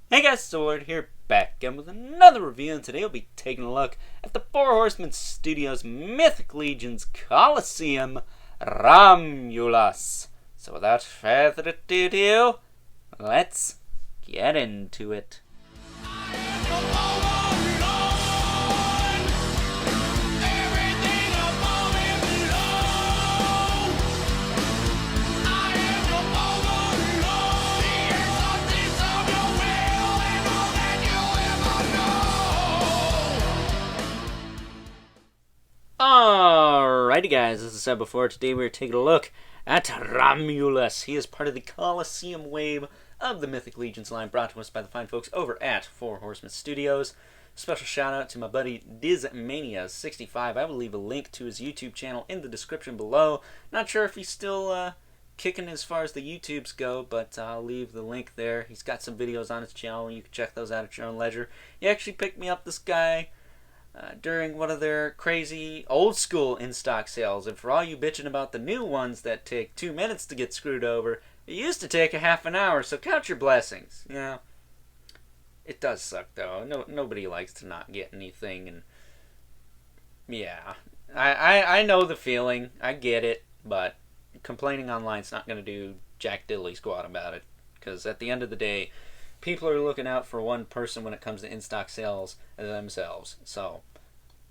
Hey guys, Sword here, back again with another review, and today we'll be taking a look at the Four Horsemen Studios Mythic Legion's Coliseum Rahmulus. So without further ado, let's get into it. Alrighty guys, as I said before, today we're taking a look at Rahmulus. He is part of the Coliseum wave of the Mythic Legions line, brought to us by the fine folks over at Four Horsemen Studios. Special shout out to my buddy Dizmania65. I will leave a link to his YouTube channel in the description below. Not sure if he's still kicking as far as the YouTubes go, but I'll leave the link there. He's got some videos on his channel, and you can check those out at your own leisure. He actually picked me up this guy during one of their crazy old school in-stock sales. And for all you bitching about the new ones that take 2 minutes to get screwed over, it used to take a half an hour, so count your blessings. Yeah, it does suck though. Nobody likes to not get anything, and yeah, I know the feeling. I get it, but complaining online's not going to do jack diddly squat about it, because at the end of the day, people are looking out for one person when it comes to in-stock sales themselves. So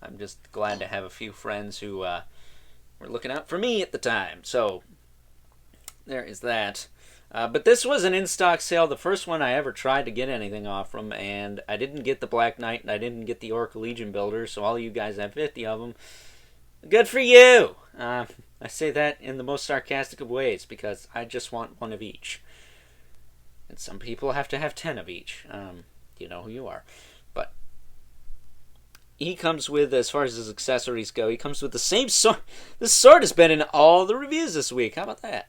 I'm just glad to have a few friends who were looking out for me at the time. So there is that. But this was an in-stock sale, the first one I ever tried to get anything off from, and I didn't get the Black Knight, and I didn't get the Orc Legion Builder, so all you guys have 50 of them. Good for you! I say that in the most sarcastic of ways, because I just want one of each. And some people have to have 10 of each. You know who you are. But he comes with, as far as his accessories go, he comes with the same sword. This sword has been in all the reviews this week. How about that?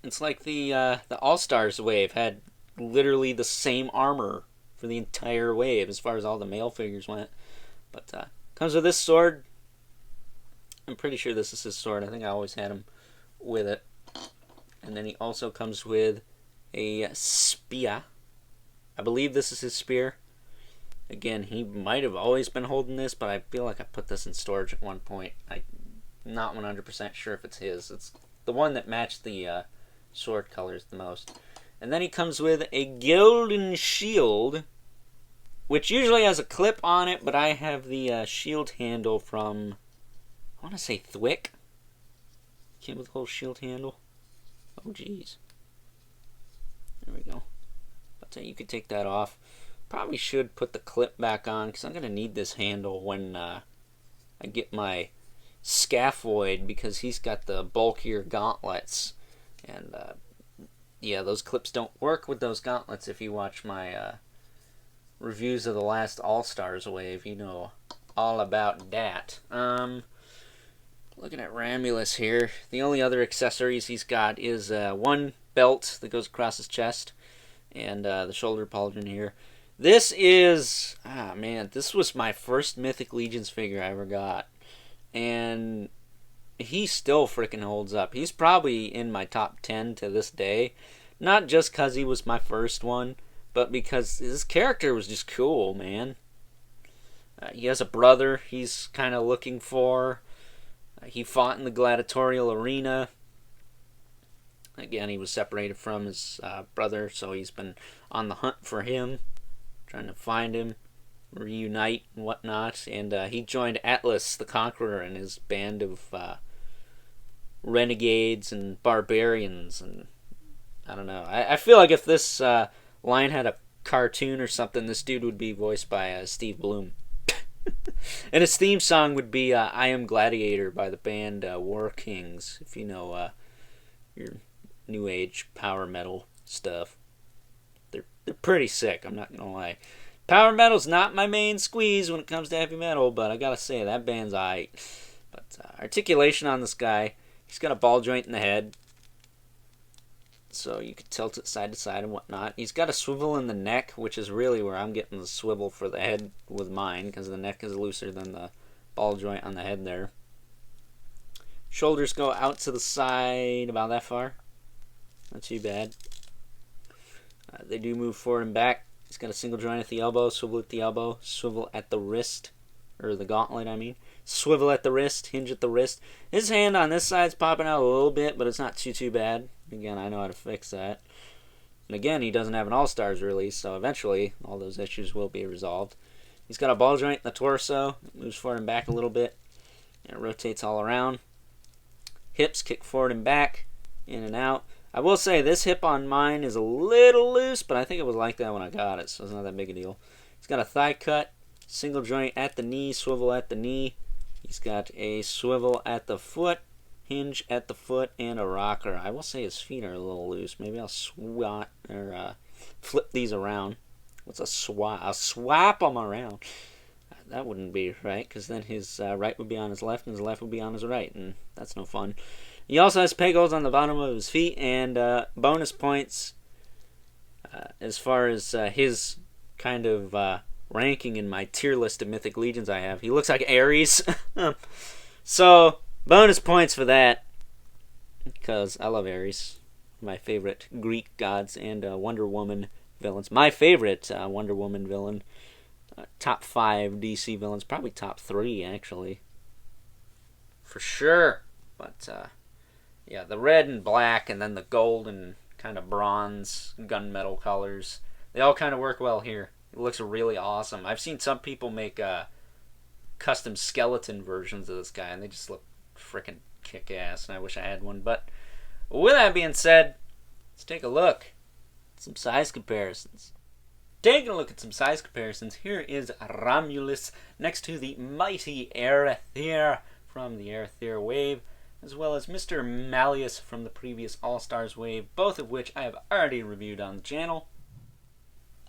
It's like the All-Stars wave had literally the same armor for the entire wave as far as all the male figures went. But comes with this sword. I'm pretty sure this is his sword. I think I always had him with it. And then he also comes with a spear. I believe this is his spear. Again, he might have always been holding this, but I feel like I put this in storage at one point. I'm not 100% sure if it's his. It's the one that matched the sword colors the most. And then he comes with a golden shield, which usually has a clip on it, but I have the shield handle from, I want to say Thwick. Came with a whole shield handle. Oh, jeez. There we go. But you could take that off. Probably should put the clip back on, because I'm going to need this handle when I get my scaphoid, because he's got the bulkier gauntlets. And, yeah, those clips don't work with those gauntlets. If you watch my reviews of the last All-Stars wave, you know all about that. Looking at Rahmulus here, the only other accessories he's got is one belt that goes across his chest, and the shoulder pauldron here. This is, this was my first Mythic Legions figure I ever got, and he still freaking holds up. He's probably in my top 10 to this day, not just because he was my first one, but because his character was just cool, man. He has a brother he's kind of looking for. He fought in the gladiatorial arena. Again, he was separated from his brother, so he's been on the hunt for him, trying to find him, reunite and whatnot. And he joined Atlas the Conqueror and his band of renegades and barbarians. And I don't know. I feel like if this line had a cartoon or something, this dude would be voiced by Steve Bloom. And his theme song would be I Am Gladiator by the band War Kings, if you know your new age power metal stuff. They're pretty sick, I'm not gonna lie. Power metal's not my main squeeze when it comes to heavy metal, but I gotta say, that band's aight. But articulation on this guy, he's got a ball joint in the head, so you could tilt it side to side and whatnot. He's got a swivel in the neck, which is really where I'm getting the swivel for the head with mine, because the neck is looser than the ball joint on the head there. Shoulders go out to the side about that far. Not too bad. They do move forward and back. He's got a single joint at the elbow, swivel at the elbow, swivel at the wrist, or the gauntlet, I mean. Swivel at the wrist, hinge at the wrist. His hand on this side's popping out a little bit, but it's not too bad. Again, I know how to fix that. And again, he doesn't have an All-Stars release, so eventually all those issues will be resolved. He's got a ball joint in the torso. It moves forward and back a little bit. And it rotates all around. Hips kick forward and back, in and out. I will say this hip on mine is a little loose, but I think it was like that when I got it, so it's not that big a deal. He's got a thigh cut, single joint at the knee, swivel at the knee. He's got a swivel at the foot, hinge at the foot, and a rocker. I will say his feet are a little loose. Maybe I'll flip these around. What's a swap? I'll swap them around. That wouldn't be right, because then his right would be on his left, and his left would be on his right, and that's no fun. He also has peg holes on the bottom of his feet, and bonus points as far as his kind of ranking in my tier list of Mythic Legions I have. He looks like Ares. So, bonus points for that, because I love Ares. My favorite Greek gods and Wonder Woman villains. My favorite Wonder Woman villain. Top 5 DC villains. Probably top 3, actually. For sure. But, yeah, the red and black, and then the gold and kind of bronze gunmetal colors. They all kind of work well here. It looks really awesome. I've seen some people make custom skeleton versions of this guy, and they just look freaking kick-ass, and I wish I had one. But with that being said, let's take a look at some size comparisons. Taking a look at some size comparisons, here is Rahmulus next to the mighty Arethyr from the Arethyr wave, as well as Mr. Malleus from the previous All-Stars wave, both of which I have already reviewed on the channel.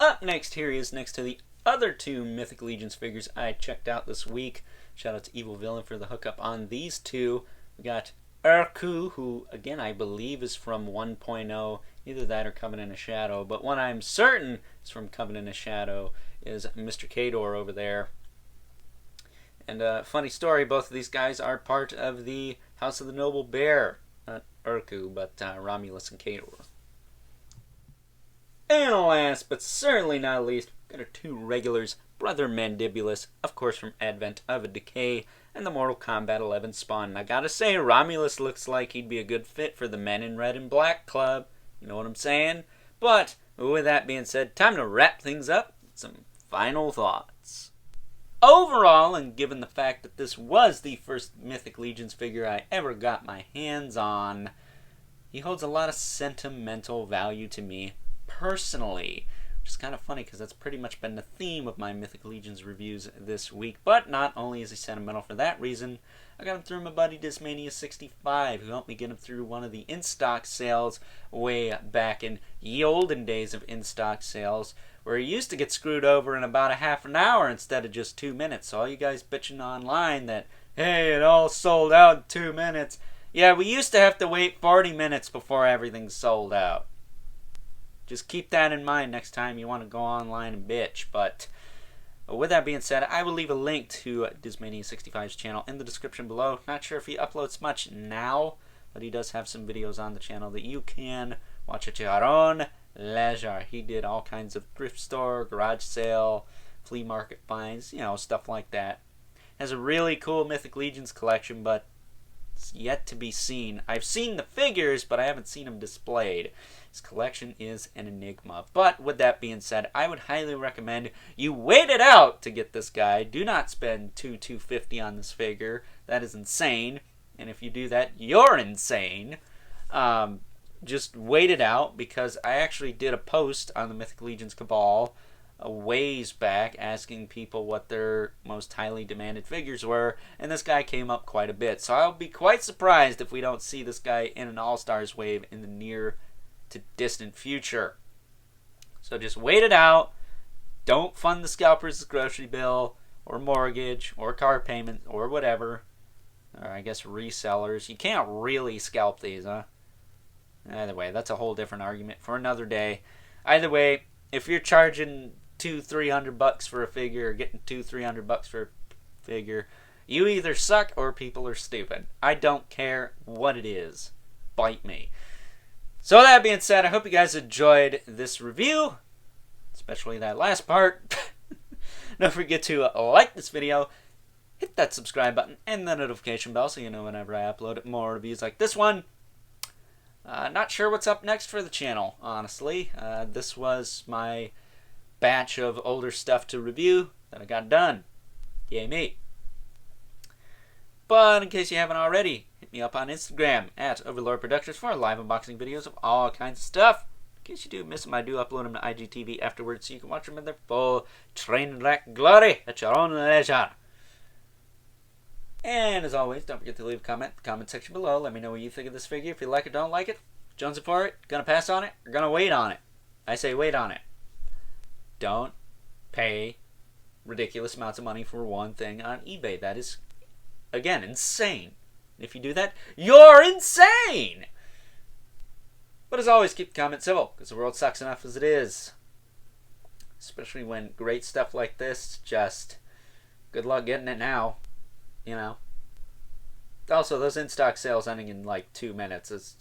Up next here is next to the other 2 Mythic Legions figures I checked out this week. Shout out to Evil Villain for the hookup on these 2. We got Urku, who again I believe is from 1.0, either that or Covenant of Shadow, but one I'm certain is from Covenant of Shadow is Mr. Kador over there. And funny story, both of these guys are part of the House of the Noble Bear. Not Urku, but Rahmulus and Kador. And last, but certainly not least, got our 2 regulars, Brother Mandibulus, of course from Advent of a Decay, and the Mortal Kombat 11 spawn. And I gotta say, Rahmulus looks like he'd be a good fit for the Men in Red and Black Club. You know what I'm saying? But, with that being said, time to wrap things up with some final thoughts. Overall, and given the fact that this was the first Mythic Legions figure I ever got my hands on, he holds a lot of sentimental value to me personally, which is kind of funny because that's pretty much been the theme of my Mythic Legions reviews this week. But not only is he sentimental for that reason, I got him through my buddy Dismania65, who helped me get him through one of the in-stock sales way back in the olden days of in-stock sales, where he used to get screwed over in about a half an hour instead of just 2 minutes. So all you guys bitching online that, hey, it all sold out in 2 minutes. Yeah, we used to have to wait 40 minutes before everything's sold out. Just keep that in mind next time you want to go online and bitch. But with that being said, I will leave a link to Dismania65's channel in the description below. Not sure if he uploads much now, but he does have some videos on the channel that you can watch at your own leisure. He did all kinds of thrift store, garage sale, flea market finds, you know, stuff like that. Has a really cool Mythic Legions collection, but it's yet to be seen. I've seen the figures, but I haven't seen them displayed. His collection is an enigma. But with that being said, I would highly recommend you wait it out to get this guy. Do not spend $250 on this figure. That is insane. And if you do that, you're insane. Just wait it out, because I actually did a post on the Mythic Legions Cabal a ways back asking people what their most highly demanded figures were, and this guy came up quite a bit. So I'll be quite surprised if we don't see this guy in an All-Stars wave in the near to distant future. So just wait it out. Don't fund the scalpers' grocery bill or mortgage or car payment or whatever, or I guess resellers. You can't really scalp these, huh? Either way, that's a whole different argument for another day. Either way, if you're charging $200-300 for a figure, or getting $200-300 for a figure, you either suck or people are stupid. I don't care what it is. Bite me. So that being said, I hope you guys enjoyed this review, especially that last part. Don't forget to like this video, hit that subscribe button and the notification bell so you know whenever I upload more reviews like this one. Not sure what's up next for the channel, honestly. This was my batch of older stuff to review that I got done. Yay me. But in case you haven't already, hit me up on Instagram at Overlord Productions for live unboxing videos of all kinds of stuff. In case you do miss them, I do upload them to IGTV afterwards so you can watch them in their full train wreck glory at your own leisure. And as always, don't forget to leave a comment in the comment section below. Let me know what you think of this figure. If you like it, don't like it, jonesing for it, gonna pass on it, or gonna wait on it. I say wait on it. Don't pay ridiculous amounts of money for one thing on eBay. That is, again, insane. If you do that, you're insane! But as always, keep the comments civil, because the world sucks enough as it is. Especially when great stuff like this, just good luck getting it now. You know. Also, those in-stock sales ending in like 2 minutes,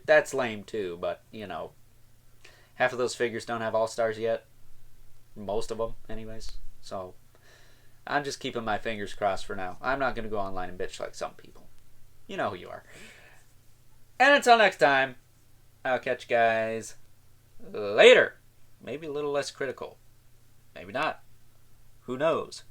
that's lame too, but, you know, half of those figures don't have All-Stars yet. Most of them, anyways. So, I'm just keeping my fingers crossed for now. I'm not going to go online and bitch like some people. You know who you are. And until next time, I'll catch you guys later. Maybe a little less critical. Maybe not. Who knows?